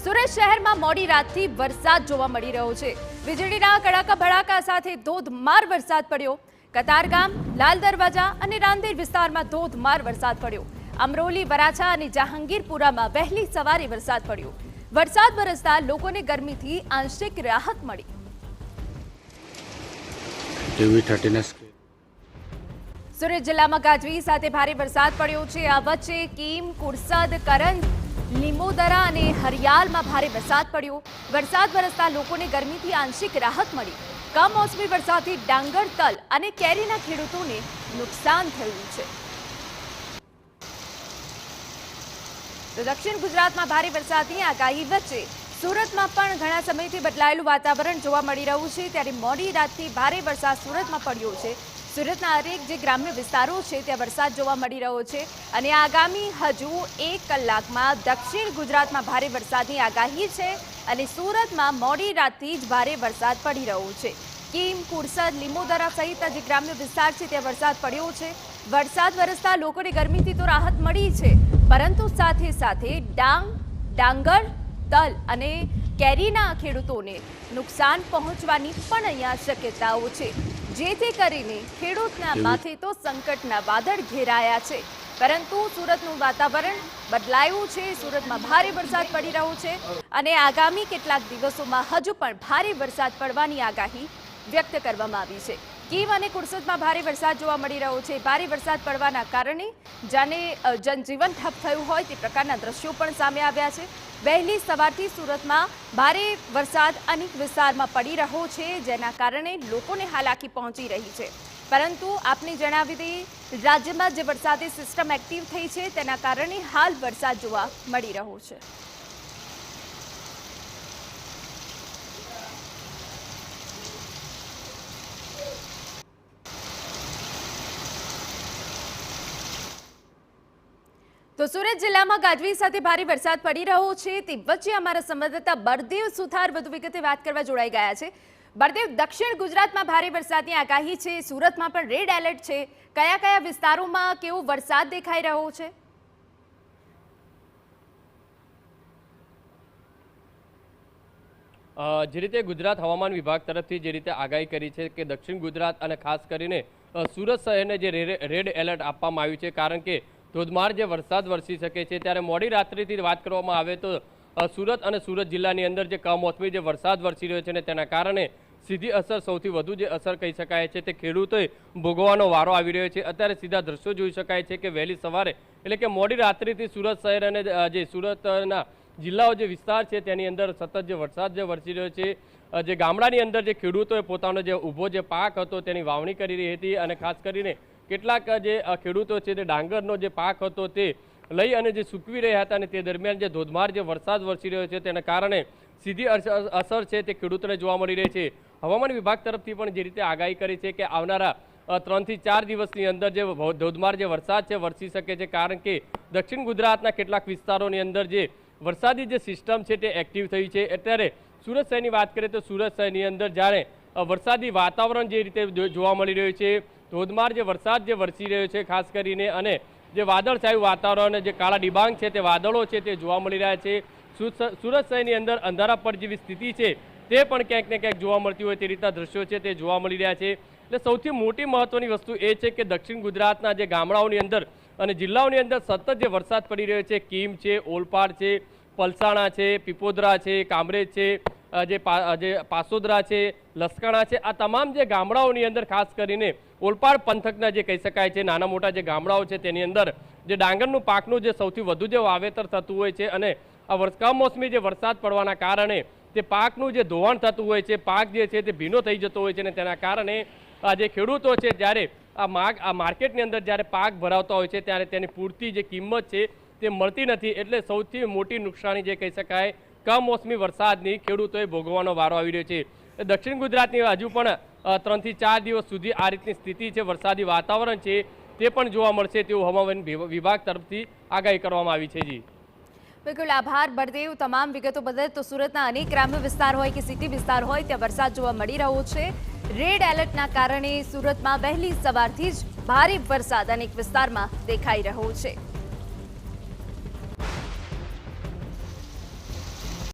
સુરત શહેરમાં મોડી રાતથી વરસાદ જોવા મળી રહ્યો છે। વીજળીના કડાકા ભડાકા સાથે ધોધમાર વરસાદ પડ્યો। કતારગામ, લાલ દરવાજા અને રાંદેર વિસ્તારમાં ધોધમાર વરસાદ પડ્યો। અમરોલી, વરાછા અને જહાંગીરપુરામાં વહેલી સવારે વરસાદ પડ્યો। વરસાદ વરસતા લોકોને ગરમીથી આંશિક રાહત મળી। સુરત જિલ્લામાં ગાજવીજ સાથે ભારે વરસાદ પડ્યો છે। આ વચ્ચે કીમ, કુરસદ, કરંજ, લીંબોદરા અને હરિયાલમાં ભારે વરસાદ પડ્યો। વરસાદ વરસતા લોકોને ગરમીથી આંશિક રાહત મળી। કમોસમી વરસાદથી ડાંગર, તલ અને કેરીના ખેડૂતોને નુકસાન થયું છે। તો દક્ષિણ ગુજરાતમાં ભારે વરસાદની આગાહી વચ્ચે સુરતમાં પણ ઘણા સમયથી બદલાયેલું વાતાવરણ જોવા મળી રહ્યું છે। ત્યારે મોડી રાતથી ભારે વરસાદ સુરતમાં પડ્યો છે। સુરતના અનેક જે ગ્રામ્ય વિસ્તારો છે ત્યાં વરસાદ જોવા મળી રહ્યો છે અને આગામી હજુ 1 કલાકમાં દક્ષિણ ગુજરાતમાં ભારે વરસાદની આગાહી છે અને સુરતમાં મોડી રાતથી જ ભારે વરસાદ પડી રહ્યો છે। કીમ, કુરસદ, લીંબોદરા સહિત જે ગ્રામ્ય વિસ્તાર છે ત્યાં વરસાદ પડ્યો છે। વરસાદ વરસતા લોકોને ગરમીથી તો રાહત મળી છે, પરંતુ સાથે સાથે ડાંગર, તલ અને કેરીના ખેડૂતોને નુકસાન પહોંચવાની પણ અહીંયા શક્યતાઓ છે, જેથી કરીને ખેડૂતના માથે તો સંકટના વાદળ ઘેરાયા છે। પરંતુ સુરતનું વાતાવરણ બદલાયું છે। સુરતમાં ભારે વરસાદ પડી રહ્યો છે અને આગામી કેટલાક દિવસોમાં હજુ પણ ભારે વરસાદ પડવાની આગાહી વ્યક્ત કરવામાં આવી છે। કીમ અને કુરસદમાં ભારે વરસાદ જોવા મળી રહ્યો છે। ભારે વરસાદ પડવાના કારણે જાણે જનજીવન ઠપ થયું હોય તે પ્રકારના દ્રશ્યો પણ સામે આવ્યા છે। વહેલી સવારથી સુરતમાં ભારે વરસાદ અનેક વિસ્તારમાં પડી રહ્યો છે, જેના કારણે લોકોને હાલાકી પહોંચી રહી છે। પરંતુ આપને જણાવી દઈએ, રાજ્યમાં જે વરસાદી સિસ્ટમ એક્ટિવ થઈ છે તેના કારણે હાલ વરસાદ જોવા મળી રહ્યો છે। તો સુરત જિલ્લામાં ગાજવીજ સાથે ભારે વરસાદ પડી રહ્યો છે। તે વચ્ચે અમારા સંવાદદાતા બળદેવ સુથાર વધુ વિગતે વાત કરવા જોડાઈ ગયા છે। બળદેવ, દક્ષિણ ગુજરાતમાં ભારે વરસાદની આગાહી છે, સુરતમાં પણ રેડ એલર્ટ છે। કયા કયા વિસ્તારોમાં કેવો વરસાદ દેખાઈ રહ્યો છે? જે રીતે ગુજરાત હવામાન વિભાગ તરફથી જે રીતે આગાહી કરી છે કે દક્ષિણ ગુજરાત અને ખાસ કરીને સુરત શહેરને જે રેડ એલર્ટ આપવામાં આવ્યું છે, કારણ કે ધોધમાર જે વરસાદ વરસી શકે છે। ત્યારે મોડી રાત્રિથી વાત કરવામાં આવે તો સુરત અને સુરત જિલ્લાની અંદર જે કમોસમી જે વરસાદ વરસી રહ્યો છે ને તેના કારણે સીધી અસર, સૌથી વધુ જે અસર કહી શકાય છે તે ખેડૂતોએ ભોગવવાનો વારો આવી રહ્યો છે। અત્યારે સીધા દ્રશ્યો જોઈ શકાય છે કે વહેલી સવારે એટલે કે મોડી રાત્રિથી સુરત શહેર અને જે સુરતના જિલ્લાઓ જે વિસ્તાર છે તેની અંદર સતત જે વરસાદ જે વરસી રહ્યો છે, જે ગામડાની અંદર જે ખેડૂતોએ પોતાનો જે ઊભો જે પાક હતો તેની વાવણી કરી રહી હતી અને ખાસ કરીને કેટલાક જે ખેડૂતો છે તે ડાંગરનો જે પાક હતો તે લઈ અને જે સૂકવી રહ્યા હતા અને તે દરમિયાન જે ધોધમાર જે વરસાદ વરસી રહ્યો છે તેના કારણે સીધી અસર છે તે ખેડૂતોને જોવા મળી રહી છે। હવામાન વિભાગ તરફથી પણ જે રીતે આગાહી કરી છે કે આવનારા 3 થી 4 દિવસની અંદર જે ધોધમાર જે વરસાદ છે વરસી શકે છે, કારણ કે દક્ષિણ ગુજરાતના કેટલાક વિસ્તારોની અંદર જે વરસાદી જે સિસ્ટમ છે તે એક્ટિવ થઈ છે। અત્યારે સુરત શહેરની વાત કરીએ તો સુરત શહેરની અંદર જ્યારે વરસાદી વાતાવરણ જે રીતે જોવા મળી રહ્યું છે, ધોધમાર જે વરસાદ જે વરસી રહ્યો છે ખાસ કરીને, અને જે વાદળછાયું વાતાવરણ, જે કાળા ડિબાંગ છે તે વાદળો છે તે જોવા મળી રહ્યા છે। સુરત શહેરની અંદર અંધારા પર જેવી સ્થિતિ છે તે પણ ક્યાંક ને ક્યાંક જોવા મળતી હોય તે રીતના દ્રશ્યો છે તે જોવા મળી રહ્યા છે। એટલે સૌથી મોટી મહત્વની વસ્તુ એ છે કે દક્ષિણ ગુજરાતના જે ગામડાઓની અંદર અને જિલ્લાઓની અંદર સતત જે વરસાદ પડી રહ્યો છે, કીમ છે, ઓલપાડ છે, પલસાણા છે, પીપોદરા છે, કામરેજ છે, જે પાસોદરા છે, લસકાણા છે, આ તમામ જે ગામડાઓની અંદર ખાસ કરીને ઓલપાડ પંથકના જે કહી શકાય છે નાના મોટા જે ગામડાઓ છે તેની અંદર જે ડાંગરનું પાકનું જે સૌથી વધુ જે વાવેતર થતું હોય છે અને આ કમોસમી જે વરસાદ પડવાના કારણે તે પાકનું જે ધોવાણ થતું હોય છે, પાક જે છે તે ભીનો થઈ જતો હોય છે અને તેના કારણે આ જે ખેડૂતો છે જ્યારે આ માર્કેટની અંદર જ્યારે પાક ભરાવતા હોય છે ત્યારે તેની પૂરતી જે કિંમત છે તે મળતી નથી। એટલે સૌથી મોટી નુકસાની જે કહી શકાય કમોસમી વરસાદની ખેડૂતોએ ભોગવવાનો વારો આવી રહ્યો છે। દક્ષિણ ગુજરાતની હજુ પણ 3 થી 4 દિવસ સુધી આ રીતની સ્થિતિ છે, વરસાદી વાતાવરણ છે તે પણ જોવા મળશે તેવું હવામાન વિભાગ તરફથી આગાહી કરવામાં આવી છે। જી બિલકુલ, આભાર બળદેવ તમામ વિગતો બદલ। તો સુરતના અનેક ગ્રામ્ય વિસ્તાર હોય કે સિટી વિસ્તાર હોય ત્યાં વરસાદ જોવા મળી રહ્યો છે। રેડ એલર્ટના કારણે સુરતમાં વહેલી સવારથી જ ભારે વરસાદ અનેક વિસ્તારમાં દેખાઈ રહ્યો છે।